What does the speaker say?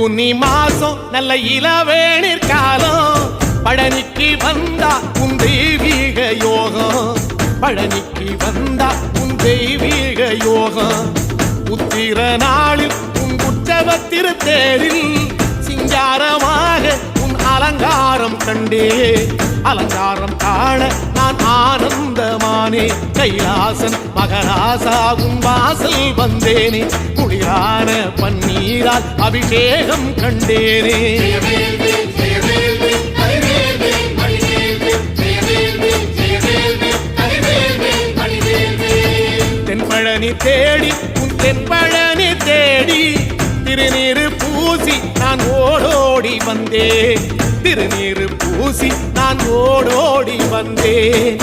பூனி மாசம் நல்ல இளவேணிற் காலம் பழனிக்கு வந்தா உன் தெய்வீக யோகம் பழனிக்கு வந்தா உன் தெய்வீக யோகம் உத்திர நாளில் உன் உற்சவ திருத்தேரில் சிங்காரமாக உன் அலங்காரம் கண்டே அலங்காரம் காண நான் ஆனந்தமானே கைலாசன் மகராசா உன் வாசல் வந்தேனே குளிரான பன்னீரால் அபிஷேகம் கண்டேனே தென்பழனி தேடி உன் தென்பழனி தேடி திருநீரு பூசி நான் ஓடோடி வந்தேன் திருநீரு பூசி நான் ஓடோடி வந்தேன்